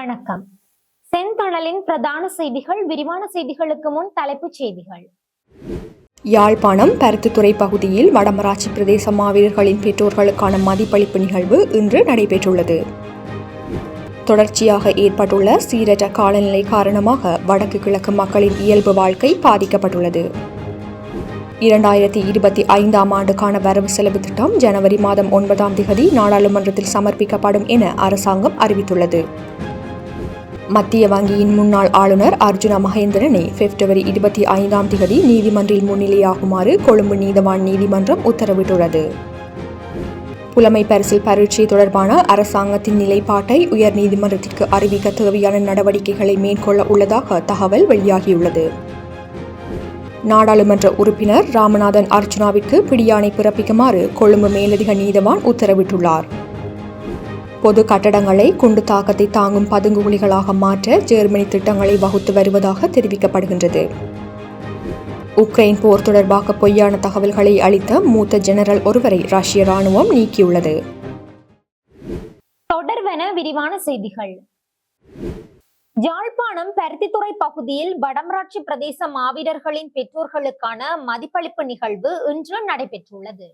வணக்கம். செந்தணலின் பிரதான செய்திகள். விரிவான செய்திகளுக்கு முன் தலைப்புச் செய்திகள். யாழ்ப்பாணம் பருத்தித்துறை பகுதியில் வடமராட்சி பிரதேச மாவீரர்களின் பெற்றோர்களுக்கான மதிப்பளிப்பு நிகழ்வு இன்று நடைபெற்றுள்ளது. தொடர்ச்சியாக ஏற்பட்டுள்ள சீரற்ற காலநிலை காரணமாக வடக்கு கிழக்கு மக்களின் இயல்பு வாழ்க்கை பாதிக்கப்பட்டுள்ளது. 2025ஆம் ஆண்டுக்கான வரவு செலவு திட்டம் ஜனவரி மாதம் 9ஆம் தேதி நாடாளுமன்றத்தில் சமர்ப்பிக்கப்படும் என அரசாங்கம் அறிவித்துள்ளது. மத்திய வங்கியின் முன்னாள் ஆளுநர் அர்ஜுன மகேந்திரனை பிப்ரவரி 25ஆம் தேதி நீதிமன்றில் முன்னிலையாகுமாறு கொழும்பு நீதவான் நீதிமன்றம் உத்தரவிட்டுள்ளது. புலமை பரிசில் பரீட்சை தொடர்பான அரசாங்கத்தின் நிலைப்பாட்டை உயர் நீதிமன்றத்திற்கு அறிவிக்க தேவையான நடவடிக்கைகளை மேற்கொள்ள உள்ளதாக தகவல் வெளியாகியுள்ளது. நாடாளுமன்ற உறுப்பினர் ராமநாதன் அர்ஜுனாவிற்கு பிடியாணை பிறப்பிக்குமாறு கொழும்பு மேலதிக நீதவான் உத்தரவிட்டுள்ளார். பொது கட்டடங்களை குண்டு தாக்கத்தை தாங்கும் பதுங்குகுழிகளாக மாற்ற ஜெர்மனி திட்டங்களை வகுத்து வருவதாக தெரிவிக்கப்படுகின்றது. உக்ரைன் போர் தொடர்பாக பொய்யான தகவல்களை அளித்த மூத்த ஜெனரல் ஒருவரை ரஷ்ய ராணுவம் நீக்கியுள்ளது. தொடர்வன விரிவான செய்திகள். யாழ்ப்பாணம் பருத்தித்துறை பகுதியில் வடமராட்சி பிரதேச மாவீரர்களின் பெற்றோர்களுக்கான மதிப்பளிப்பு நிகழ்வு இன்று நடைபெற்றுள்ளது.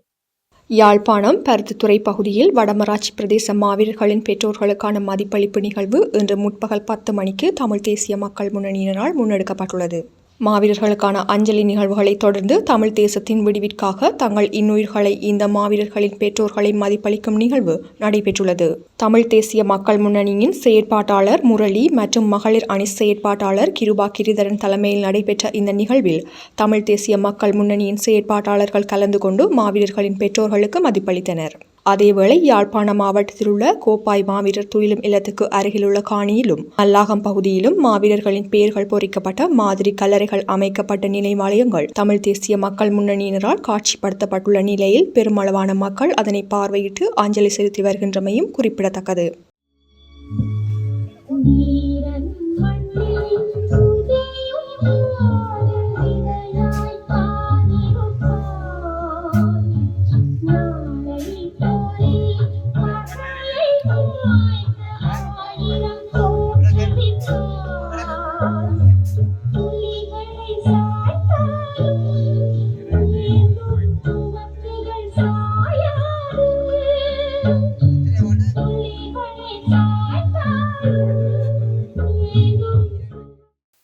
யாழ்ப்பாணம் பருத்தித்துறை பகுதியில் வடமராட்சி பிரதேச மாவீரர்களின் பெற்றோர்களுக்கான மதிப்பளிப்பு நிகழ்வு இன்று முற்பகல் 10 மணிக்கு தமிழ் தேசிய மக்கள் முன்னணியினரால் முன்னெடுக்கப்பட்டுள்ளது. மாவீரர்களுக்கான அஞ்சலி நிகழ்வுகளை தொடர்ந்து தமிழ் தேசத்தின் விடுவிற்காக தங்கள் இன்னுயிர்களை இந்த மாவீரர்களின் பெற்றோர்களை மதிப்பளிக்கும் நிகழ்வு நடைபெற்றுள்ளது. தமிழ் தேசிய மக்கள் முன்னணியின் செயற்பாட்டாளர் முரளி மற்றும் மகளிர் அணி செயற்பாட்டாளர் கிருபா கிரிதரன் தலைமையில் நடைபெற்ற இந்த நிகழ்வில் தமிழ் தேசிய மக்கள் முன்னணியின் செயற்பாட்டாளர்கள் கலந்து கொண்டு மாவீரர்களின் பெற்றோர்களுக்கு மதிப்பளித்தனர். அதேவேளை யாழ்ப்பாண மாவட்டத்தில் உள்ள கோப்பாய் மாவீரர் துயிலும் இல்லத்துக்கு அருகிலுள்ள காணியிலும் மல்லாகம் பகுதியிலும் மாவீரர்களின் பெயர்கள் பொறிக்கப்பட்ட மாதிரி கல்லறைகள் அமைக்கப்பட்ட நினைவாலயங்கள் தமிழ் தேசிய மக்கள் முன்னணியினரால் காட்சிப்படுத்தப்பட்டுள்ள நிலையில் பெருமளவான மக்கள் அதனை பார்வையிட்டு அஞ்சலி செலுத்தி வருகின்றமையும் குறிப்பிடத்தக்கது.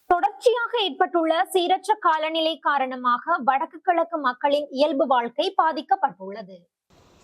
தொடர்ச்சியாக ஏற்பட்டுள்ள சீரற்ற காலநிலை காரணமாக வடக்கு கிழக்கு மக்களின் இயல்பு வாழ்க்கை பாதிக்கப்பட்டுள்ளது.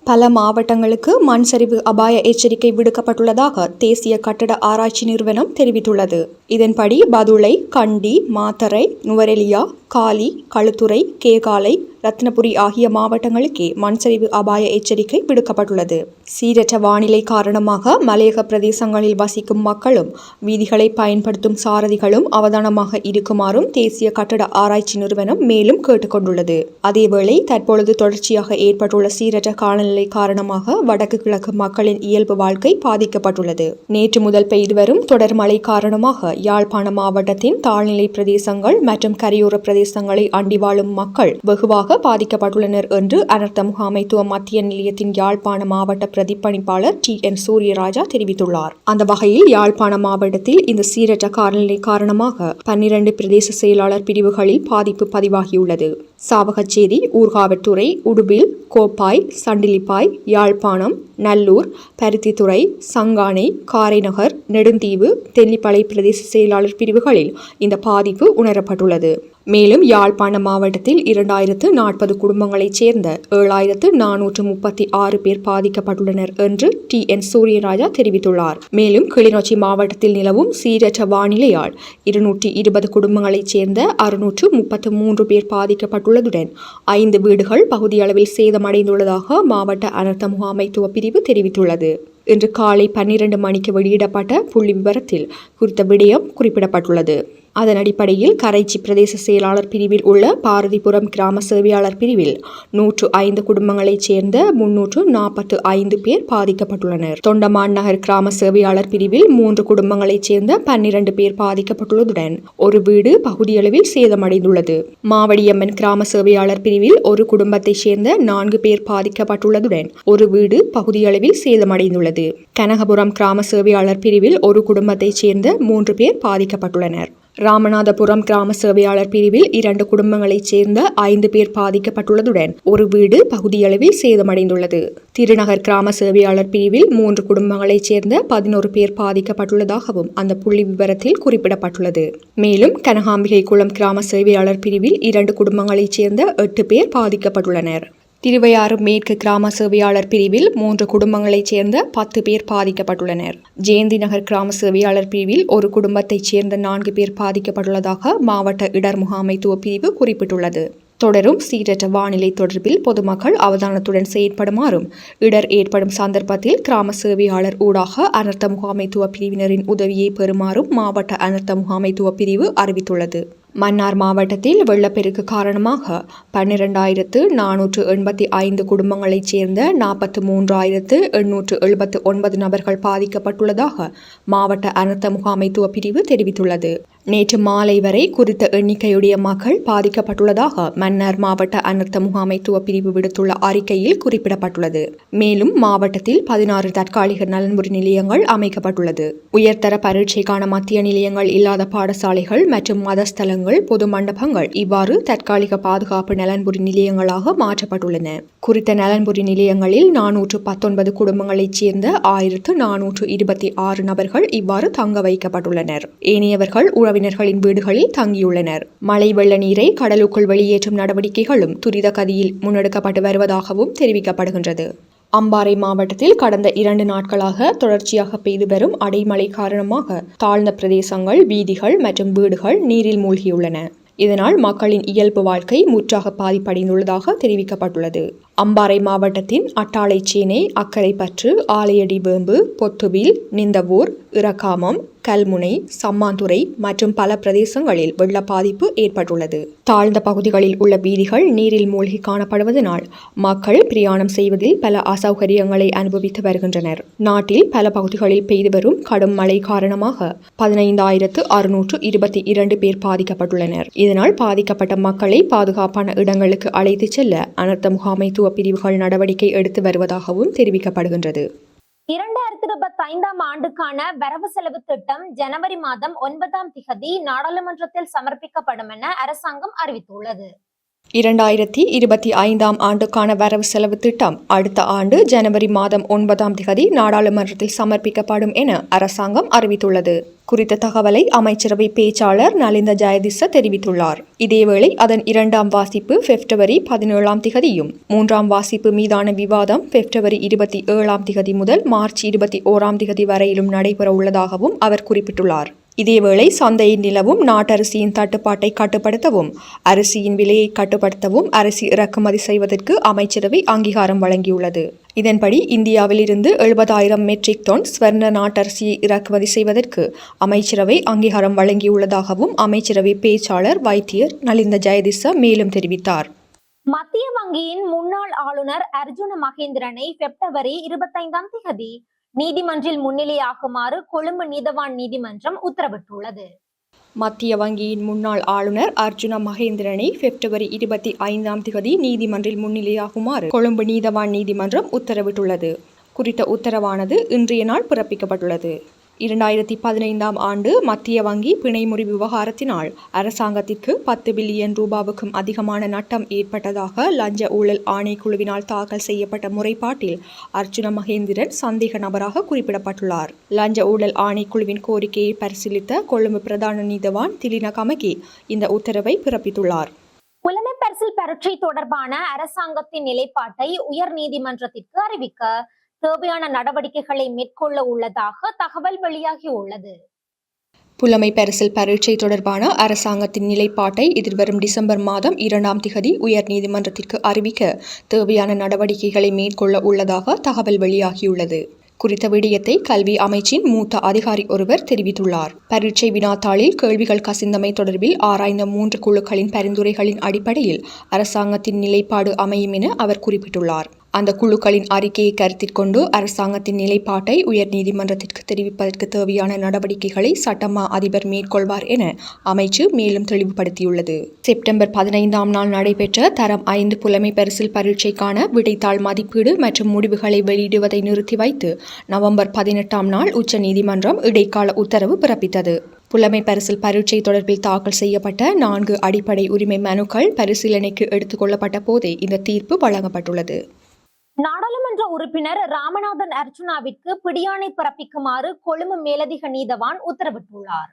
பல மாவட்டங்களுக்கு மண் சரிவு அபாய எச்சரிக்கை விடுக்கப்பட்டுள்ளதாக தேசிய கட்டட ஆராய்ச்சி நிறுவனம் தெரிவித்துள்ளது. இதன்படி பதுளை, கண்டி, மாத்தறை, நுவரெலியா, காலி, களுத்துறை, கேகாலை, ரத்னபுரி ஆகிய மாவட்டங்களுக்கே மண் சரிவு அபாய எச்சரிக்கை விடுக்கப்பட்டுள்ளது. சீரற்ற வானிலை காரணமாக மலையக பிரதேசங்களில் வசிக்கும் மக்களும் வீதிகளை பயன்படுத்தும் சாரதிகளும் அவதானமாக இருக்குமாறும் தேசிய கட்டட ஆராய்ச்சி நிறுவனம் மேலும் கேட்டுக்கொண்டுள்ளது. அதேவேளை தற்பொழுது தொடர்ச்சியாக ஏற்பட்டுள்ள சீரற்ற காலநிலை காரணமாக வடக்கு கிழக்கு மக்களின் இயல்பு வாழ்க்கை பாதிக்கப்பட்டுள்ளது. நேற்று முதல் பெய்து வரும் தொடர் மழை காரணமாக யாழ்ப்பாண மாவட்டத்தின் தாழ்நிலை பிரதேசங்கள் மற்றும் கரையோர பிரதேசங்களை அண்டி வாழும் மக்கள் வெகுவாக பாதிக்கப்பட்டுள்ளனர் என்று அனர்த்த முகாமைத்துவ மத்திய நிலையத்தின் யாழ்ப்பாண மாவட்ட பிரதிப்பணிப்பாளர் TN சூரியராஜா தெரிவித்துள்ளார். அந்த வகையில் யாழ்ப்பாண மாவட்டத்தில் இந்த சீரற்ற காலநிலை காரணமாக 12 பிரதேச செயலாளர் பிரிவுகளில் பாதிப்பு பதிவாகியுள்ளது. சாவகச்சேரி, ஊர்காவற்றுறை, உடுபில், கோப்பாய், சண்டிலிப்பாய், யாழ்ப்பாணம், நல்லூர், பருத்தித்துறை, சங்கானை, காரைநகர், நெடுந்தீவு, தெல்லிப்பளை பிரதேச செயலாளர் பிரிவுகளில் இந்த பாதிப்பு உணரப்பட்டுள்ளது. மேலும் யாழ்ப்பாண மாவட்டத்தில் 2040 குடும்பங்களைச் சேர்ந்த 7436 பேர் பாதிக்கப்பட்டுள்ளனர் என்று TN சூரியராஜா தெரிவித்துள்ளார். மேலும் கிளிநொச்சி மாவட்டத்தில் நிலவும் சீரற்ற வானிலையால் 220 குடும்பங்களைச் சேர்ந்த 633 பேர் பாதிக்கப்பட்டுள்ளதுடன் 5 வீடுகள் பகுதியளவில் சேதமடைந்துள்ளதாக மாவட்ட அனர்த்த முகாமைத்துவ பிரிவு தெரிவித்துள்ளது. இன்று காலை 12 மணிக்கு வெளியிடப்பட்ட புள்ளி விவரத்தில் குறித்த விடயம் குறிப்பிடப்பட்டுள்ளது. அதன் அடிப்படையில் கரைச்சி பிரதேச செயலாளர் பிரிவில் உள்ள பாரதிபுரம் கிராம சேவையாளர் பிரிவில் 105 குடும்பங்களைச் சேர்ந்த 345 பேர் பாதிக்கப்பட்டுள்ளனர். தொண்டமான் நகர் கிராம சேவையாளர் பிரிவில் 3 குடும்பங்களைச் சேர்ந்த 12 பேர் பாதிக்கப்பட்டுள்ளதுடன் ஒரு வீடு பகுதியளவில் சேதமடைந்துள்ளது. மாவடியம்மன் கிராம சேவையாளர் பிரிவில் ஒரு குடும்பத்தைச் சேர்ந்த 4 பேர் பாதிக்கப்பட்டுள்ளதுடன் ஒரு வீடு பகுதியளவில் சேதமடைந்துள்ளது. கனகபுரம் கிராம சேவையாளர் பிரிவில் ஒரு குடும்பத்தைச் சேர்ந்த 3 பேர் பாதிக்கப்பட்டுள்ளனர். ராமநாதபுரம் கிராம சேவையாளர் பிரிவில் 2 குடும்பங்களைச் சேர்ந்த 5 பேர் பாதிக்கப்பட்டுள்ளதுடன் ஒரு வீடு பகுதியளவில் சேதமடைந்துள்ளது. திருநகர் கிராம சேவையாளர் பிரிவில் 3 குடும்பங்களைச் சேர்ந்த 11 பேர் பாதிக்கப்பட்டுள்ளதாகவும் அந்த புள்ளி விவரத்தில் குறிப்பிடப்பட்டுள்ளது. மேலும் கனகாம்பிகை குளம் கிராம சேவையாளர் பிரிவில் 2 குடும்பங்களைச் சேர்ந்த 8 பேர் பாதிக்கப்பட்டுள்ளனர். திருவையாறு மேற்கு கிராம சேவையாளர் பிரிவில் 3 குடும்பங்களைச் சேர்ந்த 10 பேர் பாதிக்கப்பட்டுள்ளனர். ஜெயந்தி நகர் கிராம சேவையாளர் பிரிவில் ஒரு குடும்பத்தைச் சேர்ந்த 4 பேர் பாதிக்கப்பட்டுள்ளதாக மாவட்ட இடர் முகாமைத்துவ பிரிவு குறிப்பிட்டுள்ளது. தொடரும் சீரற்ற வானிலை தொடர்பில் பொதுமக்கள் அவதானத்துடன் செயற்படுமாறும் இடர் ஏற்படும் சந்தர்ப்பத்தில் கிராம சேவையாளர் ஊடாக அனர்த்த முகாமைத்துவ பிரிவினரின் உதவியை பெறுமாறும் மாவட்ட அனர்த்த முகாமைத்துவ பிரிவு அறிவித்துள்ளது. மன்னார் மாவட்டத்தில் வெள்ளப்பெருக்கு காரணமாக 12,485 குடும்பங்களைச் சேர்ந்த 43,879 நபர்கள் பாதிக்கப்பட்டுள்ளதாக மாவட்ட அனர்த்த முகாமைத்துவ பிரிவு தெரிவித்துள்ளது. நேற்று மாலை வரை குறித்த எண்ணிக்கையுடைய மக்கள் பாதிக்கப்பட்டுள்ளதாக மன்னார் மாவட்ட அனர்த்த முகாமைத்துவ பிரிவு விடுத்துள்ள அறிக்கையில் குறிப்பிடப்பட்டுள்ளது. மேலும் மாவட்டத்தில் 16 தற்காலிக நலன்புரி நிலையங்கள் அமைக்கப்பட்டுள்ளது. உயர்தர பரீட்சைக்கான மத்திய நிலையங்கள் இல்லாத பாடசாலைகள் மற்றும் மதஸ்தலங்கள் பொது மண்டபங்கள் இவ்வாறு தற்காலிக பாதுகாப்பு நலன்புரி நிலையங்களாக மாற்றப்பட்டுள்ளன. குறித்த நலன்புரி நிலையங்களில் 419 குடும்பங்களைச் சேர்ந்த 1426 நபர்கள் இவ்வாறு தங்க வைக்கப்பட்டுள்ளனர். ஏனையவர்கள் உறவினர்களின் வீடுகளில் தங்கியுள்ளனர். மழை வெள்ள நீரை கடலுக்குள் வெளியேற்றும் நடவடிக்கைகளும் துரித கதியில் முன்னெடுக்கப்பட்டு வருவதாகவும் தெரிவிக்கப்படுகின்றது. அம்பாறை மாவட்டத்தில் கடந்த 2 நாட்களாக தொடர்ச்சியாக பெய்து வரும் அடைமழை காரணமாக தாழ்ந்த பிரதேசங்கள், வீதிகள் மற்றும் வீடுகள் நீரில் மூழ்கியுள்ளன. இதனால் மக்களின் இயல்பு வாழ்க்கை முற்றாக பாதிப்படைந்துள்ளதாக தெரிவிக்கப்பட்டுள்ளது. அம்பாறை மாவட்டத்தின் அட்டாளைச்சேனை, அக்கரைப்பற்று, ஆலையடி வேம்பு, பொத்துவில், நிந்தவூர், இறக்காமம், கல்முனை, சம்மாந்துறை மற்றும் பல பிரதேசங்களில் வெள்ள பாதிப்பு ஏற்பட்டுள்ளது. தாழ்ந்த பகுதிகளில் உள்ள வீதிகள் நீரில் மூழ்கி காணப்படுவதனால் மக்கள் பிரயாணம் செய்வதில் பல அசௌகரியங்களை அனுபவித்து வருகின்றனர். நாட்டில் பல பகுதிகளில் பெய்து வரும் கடும் மழை காரணமாக 15,622 பேர் பாதிக்கப்பட்டுள்ளனர். இதனால் பாதிக்கப்பட்ட மக்களை பாதுகாப்பான இடங்களுக்கு அழைத்துச் செல்ல அனர்த்த முகாமைத்துவ பிரிவுகள் நடவடிக்கை எடுத்து வருவதாகவும் தெரிவிக்கப்படுகின்றது. 2025 ஆண்டுக்கான வரவு செலவு திட்டம் ஜனவரி மாதம் 9ஆம் திகதி நாடாளுமன்றத்தில் சமர்ப்பிக்கப்படும் என அரசாங்கம் அறிவித்துள்ளது. 2025 ஆண்டுக்கான வரவு செலவு திட்டம் அடுத்த ஆண்டு ஜனவரி மாதம் 9ஆம் திகதி நாடாளுமன்றத்தில் சமர்ப்பிக்கப்படும் என அரசாங்கம் அறிவித்துள்ளது. குறித்த தகவலை அமைச்சரவை பேச்சாளர் நலிந்த ஜெயதிச தெரிவித்துள்ளார். இதேவேளை அதன் 2ஆம் வாசிப்பு பிப்ரவரி 17ஆம் திகதியும் 3ஆம் வாசிப்பு மீதான விவாதம் பிப்ரவரி 27ஆம் திகதி முதல் மார்ச் 21ஆம் திகதி வரையிலும் நடைபெற உள்ளதாகவும் அவர் குறிப்பிட்டுள்ளார். இதேவேளை சந்தையில் நிலவும் நாட்டரிசியின் தட்டுப்பாட்டை கட்டுப்படுத்தவும் அரிசியின் விலையை கட்டுப்படுத்தவும் அரிசி இறக்குமதி செய்வதற்கு அமைச்சரவை அங்கீகாரம் வழங்கியுள்ளது. இதன்படி இந்தியாவில் இருந்து 70,000 மெட்ரிக் டன் ஸ்வர்ண நாட்டரிசியை இறக்குமதி செய்வதற்கு அமைச்சரவை அங்கீகாரம் வழங்கியுள்ளதாகவும் அமைச்சரவை பேச்சாளர் வைத்தியர் நலிந்த ஜெயதிச மேலும் தெரிவித்தார். மத்திய வங்கியின் முன்னாள் ஆளுநர் அர்ஜுன மகேந்திரனை பிப்ரவரி 25ஆம் திகதி நீதிமன்றில் முன்னிலையாகுமாறு கொழும்பு நீதவான் நீதிமன்றம் உத்தரவிட்டுள்ளது. மத்திய வங்கியின் முன்னாள் ஆளுநர் அர்ஜுன மகேந்திரனை பிப்ரவரி 25ஆம் திகதி நீதிமன்றில் முன்னிலையாகுமாறு கொழும்பு நீதவான் நீதிமன்றம் உத்தரவிட்டுள்ளது. குறித்த உத்தரவானது இன்றைய நாள் பிறப்பிக்கப்பட்டுள்ளது. 2015ஆம் ஆண்டு மத்திய வங்கி பிணைமுறி விவகாரத்தினால் அரசாங்கத்திற்கு 10 பில்லியன் ரூபாவுக்கும் அதிகமான நட்டம் ஏற்பட்டதாக லஞ்ச ஊழல் ஆணைக்குழுவினால் தாக்கல் செய்யப்பட்ட முறைப்பாட்டில் அர்ஜுன மகேந்திரன் சந்தேக நபராக குறிப்பிடப்பட்டுள்ளார். லஞ்ச ஊழல் ஆணைக்குழுவின் கோரிக்கையை பரிசீலித்த கொழும்பு பிரதான நீதவான் திலின கமகி இந்த உத்தரவை பிறப்பித்துள்ளார். புலமை பரிசில் பரீட்சை தொடர்பான அரசாங்கத்தின் நிலைப்பாட்டை உயர் நீதிமன்றத்திற்கு அறிவிக்க தேவையான நடவடிக்கைகளை மேற்கொள்ள உள்ளதாக தகவல் வெளியாகியுள்ளது. புலமை பரிசில் பரீட்சை தொடர்பான அரசாங்கத்தின் நிலைப்பாட்டை எதிர்வரும் டிசம்பர் மாதம் 2ஆம் திகதி உயர் நீதிமன்றத்திற்கு அறிவிக்க தேவையான நடவடிக்கைகளை மேற்கொள்ள உள்ளதாக தகவல் வெளியாகியுள்ளது. குறித்த விடயத்தை கல்வி அமைச்சின் மூத்த அதிகாரி ஒருவர் தெரிவித்துள்ளார். பரீட்சை வினாத்தாளில் கேள்விகள் கசிந்தமை தொடர்பில் ஆராய்ந்த 3 குழுக்களின் பரிந்துரைகளின் அடிப்படையில் அரசாங்கத்தின் நிலைப்பாடு அமையும் என அவர் குறிப்பிட்டுள்ளார். அந்த குழுக்களின் அறிக்கையை கருத்தில் கொண்டு அரசாங்கத்தின் நிலைப்பாட்டை உயர்நீதிமன்றத்திற்கு தெரிவிப்பதற்கு தேவையான நடவடிக்கைகளை சட்டமா அதிபர் மேற்கொள்வார் என அமைச்சு மேலும் தெளிவுபடுத்தியுள்ளது. செப்டம்பர் 15ஆம் நாள் நடைபெற்ற தரம் 5 புலமை பரிசில் பரீட்சைக்கான விடைத்தாள் மதிப்பீடு மற்றும் முடிவுகளை வெளியிடுவதை நிறுத்தி வைத்து நவம்பர் 18ஆம் நாள் உச்சநீதிமன்றம் இடைக்கால உத்தரவு பிறப்பித்தது. புலமை பரிசில் பரீட்சை தொடர்பில் தாக்கல் செய்யப்பட்ட 4 அடிப்படை உரிமை மனுக்கள் பரிசீலனைக்கு எடுத்துக் கொள்ளப்பட்ட போதே இந்த தீர்ப்பு வழங்கப்பட்டுள்ளது. நாடாளுமன்ற உறுப்பினர் ராமநாதன் அர்ச்சுனாவிற்கு பிடியாணை பிறப்பிக்குமாறு கொழும்பு மேலதிக நீதவான் உத்தரவிட்டுள்ளார்.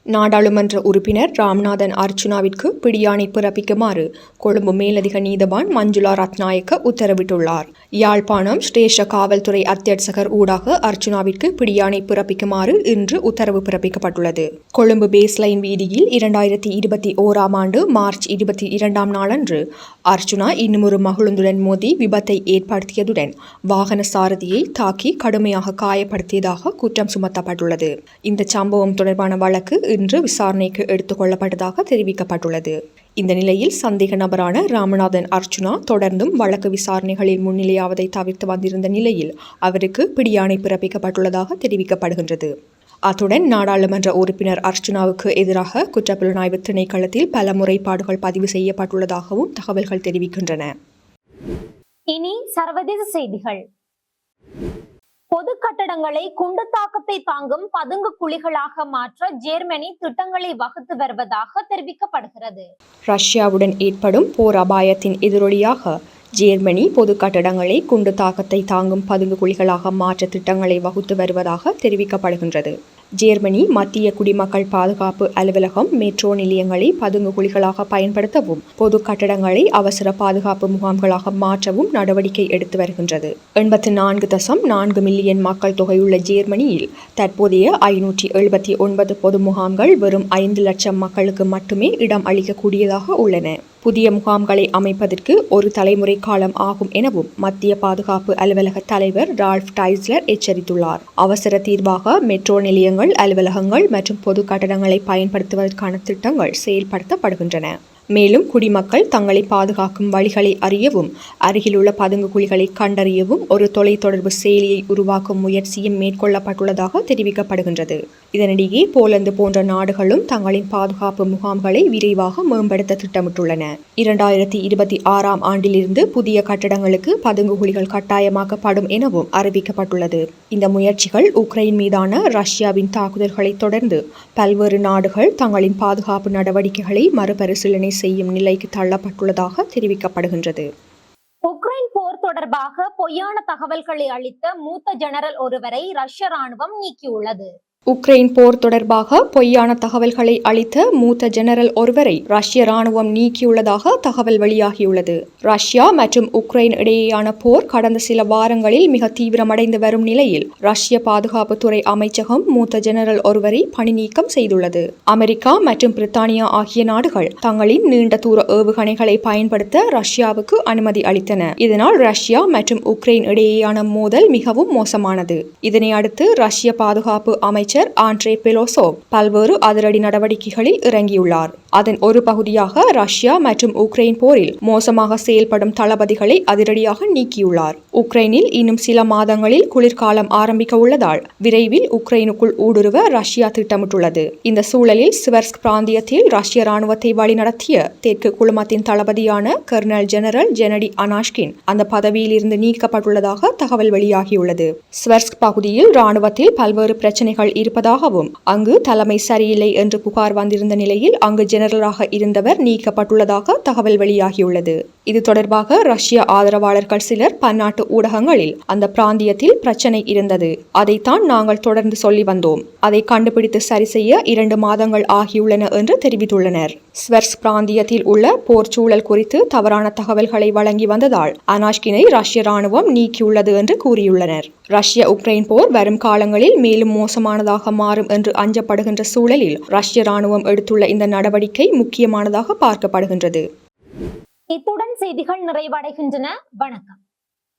நாடாளுமன்ற உறுப்பினர் ராமநாதன் அர்ச்சுனாவிற்கு பிடியாணை பிறப்பிக்குமாறு கொழும்பு மேலதிக நீதவான் மஞ்சுளா ரத்நாயக்க உத்தரவிட்டுள்ளார். யாழ்ப்பாணம் சிரேஷ்ட காவல்துறை அத்தியட்சகர் ஊடாக அர்ச்சுனாவிற்கு பிடியாணை பிறப்பிக்குமாறு இன்று உத்தரவு பிறப்பிக்கப்பட்டுள்ளது. கொழும்பு பேஸ்லைன் வீதியில் 2021ஆம் ஆண்டு மார்ச் 22ஆம் நாளன்று அர்ச்சுனா இன்னுமொரு மகளுந்துடன் மோதி விபத்தை ஏற்படுத்தியதுடன் வாகன சாரதியை தாக்கி கடுமையாக காயப்படுத்தியதாக குற்றம் சுமத்தப்பட்டுள்ளது. இந்த சம்பவம் தொடர்பான வழக்கு இன்று விசாரணைக்கு எடுத்துக் கொள்ளப்பட்டதாக தெரிவிக்கப்பட்டுள்ளது. இந்த நிலையில் சந்தேக நபரான ராமநாதன் அர்ச்சுனா தொடர்ந்தும் வழக்கு விசாரணைகளில் முன்னிலையாவதை தவிர்த்து வந்திருந்த நிலையில் அவருக்கு பிடியாணை பிறப்பிக்கப்பட்டுள்ளதாக தெரிவிக்கப்படுகின்றது. அத்துடன் நாடாளுமன்ற உறுப்பினர் அர்ச்சுனாவுக்கு எதிராக குற்றப்புலனாய்வு திணைக்களத்தில் பல முறைப்பாடுகள் பதிவு செய்யப்பட்டுள்ளதாகவும் தகவல்கள் தெரிவிக்கின்றன. இனி சர்வதேச செய்திகள். பொது கட்டடங்களை குண்டு தாக்கத்தை தாங்கும் பதுங்கு குழிகளாக மாற்ற ஜெர்மனி திட்டங்களை வகுத்து வருவதாக தெரிவிக்கப்படுகிறது. ரஷ்யாவுடன் ஏற்படும் போர் அபாயத்தின் எதிரொலியாக ஜெர்மனி பொது கட்டடங்களை குண்டு தாக்கத்தை தாங்கும் பதுங்கு குழிகளாக மாற்ற திட்டங்களை வகுத்து வருவதாக தெரிவிக்கப்படுகின்றது. ஜெர்மனி மத்திய குடிமக்கள் பாதுகாப்பு அலுவலகம் மெட்ரோ நிலையங்களை பதுங்கு குழிகளாக பயன்படுத்தவும் பொது கட்டடங்களை அவசர பாதுகாப்பு முகாம்களாக மாற்றவும் நடவடிக்கை எடுத்து வருகின்றது. 84.4 மில்லியன் மக்கள் தொகையுள்ள ஜெர்மனியில் தற்போதைய 579 பொது முகாம்கள் வெறும் 5 லட்சம் மக்களுக்கு மட்டுமே இடம் அளிக்கக்கூடியதாக உள்ளன. புதிய முகாம்களை அமைப்பதற்கு ஒரு தலைமுறை காலம் ஆகும் எனவும் மத்திய பாதுகாப்பு அலுவலக தலைவர் ரால்ஃப் டைஸ்லர் எச்சரித்துள்ளார். அவசர தீர்வாக மெட்ரோ நிலையங்கள், அலுவலகங்கள் மற்றும் பொது கட்டடங்களை பயன்படுத்துவதற்கான திட்டங்கள் செயல்படுத்தப்படுகின்றன. மேலும் குடிமக்கள் தங்களை பாதுகாக்கும் வழிகளை அறியவும் அருகிலுள்ள பதுங்கு குழிகளை கண்டறியவும் ஒரு தொலைத்தொடர்பு செயலியை உருவாக்கும் முயற்சியும் மேற்கொள்ளப்பட்டுள்ளதாக தெரிவிக்கப்படுகின்றது. இதனிடையே போலந்து போன்ற நாடுகளும் தங்களின் பாதுகாப்பு முகாம்களை விரைவாக மேம்படுத்த திட்டமிட்டுள்ளன. 2026ஆம் ஆண்டிலிருந்து புதிய கட்டடங்களுக்கு பதுங்கு குழிகள் கட்டாயமாக்கப்படும் எனவும் அறிவிக்கப்பட்டுள்ளது. இந்த முயற்சிகள் உக்ரைன் மீதான ரஷ்யாவின் தாக்குதல்களை தொடர்ந்து பல்வேறு நாடுகள் தங்களின் பாதுகாப்பு நடவடிக்கைகளை மறுபரிசீலனை செய்யும் நிலைக்கு தள்ளப்பட்டுள்ளதாக தெரிவிக்கப்படுகின்றது. உக்ரைன் போர் தொடர்பாக பொய்யான தகவல்களை அளித்த மூத்த ஜெனரல் ஒருவரை ரஷ்ய ராணுவம் நீக்கியுள்ளது. உக்ரைன் போர் தொடர்பாக பொய்யான தகவல்களை அளித்த மூத்த ஜெனரல் ஒருவரை ரஷ்ய ராணுவம் நீக்கியுள்ளதாக தகவல் வெளியாகியுள்ளது. ரஷ்யா மற்றும் உக்ரைன் இடையேயான போர் கடந்த சில வாரங்களில் மிக தீவிரமடைந்து வரும் நிலையில் ரஷ்ய பாதுகாப்புத்துறை அமைச்சகம் மூத்த ஜெனரல் ஒருவரை பணி நீக்கம் செய்துள்ளது. அமெரிக்கா மற்றும் பிரித்தானியா ஆகிய நாடுகள் தங்களின் நீண்ட தூர ஏவுகணைகளை பயன்படுத்த ரஷ்யாவுக்கு அனுமதி அளித்தன. இதனால் ரஷ்யா மற்றும் உக்ரைன் இடையேயான மோதல் மிகவும் மோசமானது. இதனை அடுத்து ரஷ்ய பாதுகாப்பு அமைச்சர் ஆண்ட்ரே பெலோசோவ் பல்வேறு அதிரடி நடவடிக்கைகளில் இறங்கியுள்ளார். அதன் ஒரு பகுதியாக ரஷ்யா மற்றும் உக்ரைன் போரில் மோசமாக செயல்படும் தளபதிகளை அதிரடியாக நீக்கியுள்ளார். உக்ரைனில் இன்னும் சில மாதங்களில் குளிர்காலம் ஆரம்பிக்க உள்ளதால் விரைவில் உக்ரைனுக்குள் ஊடுருவ ரஷ்யா திட்டமிட்டுள்ளது. இந்த சூழலில் ஸ்வெர்ஸ்க் பிராந்தியத்தில் ரஷ்ய ராணுவத்தை வழிநடத்திய தெற்கு குழுமத்தின் தளபதியான கர்னல் ஜெனரல் ஜெனடி அனாஷ்கின் அந்த பதவியில் இருந்து நீக்கப்பட்டுள்ளதாக தகவல் வெளியாகியுள்ளது. ஸ்வெர்ஸ்க் பகுதியில் ராணுவத்தில் பல்வேறு பிரச்சனைகள் இருப்பதாகவும் அங்கு தலைமை சரியில்லை என்று புகார் வந்திருந்த நிலையில் அங்கு ஜெனரலாக இருந்தவர் நீக்கப்பட்டுள்ளதாக தகவல் வெளியாகியுள்ளது. இது தொடர்பாக ரஷ்ய ஆதரவாளர்கள் சிலர் பன்னாட்டு ஊடகங்களில் அந்த பிராந்தியத்தில் பிரச்சனை இருந்தது, அதைத்தான் நாங்கள் தொடர்ந்து சொல்லி வந்தோம், அதை கண்டுபிடித்து சரி செய்ய 2 மாதங்கள் ஆகியுள்ளன என்று தெரிவித்துள்ளனர். ஸ்வெர்ஸ்க் பிராந்தியத்தில் உள்ள போர் சூழல் குறித்து தவறான தகவல்களை வழங்கி வந்ததால் அனாஷ்கினை ரஷ்ய ராணுவம் நீக்கியுள்ளது என்று கூறியுள்ளனர். ரஷ்ய உக்ரைன் போர் வரும் காலங்களில் மேலும் மோசமானதாக மாறும் என்று அஞ்சப்படுகின்ற சூழலில் ரஷ்ய ராணுவம் எடுத்துள்ள இந்த நடவடிக்கை முக்கியமானதாக பார்க்கப்படுகின்றது. இத்துடன் செய்திகள் நிறைவடைகின்றன. வணக்கம்.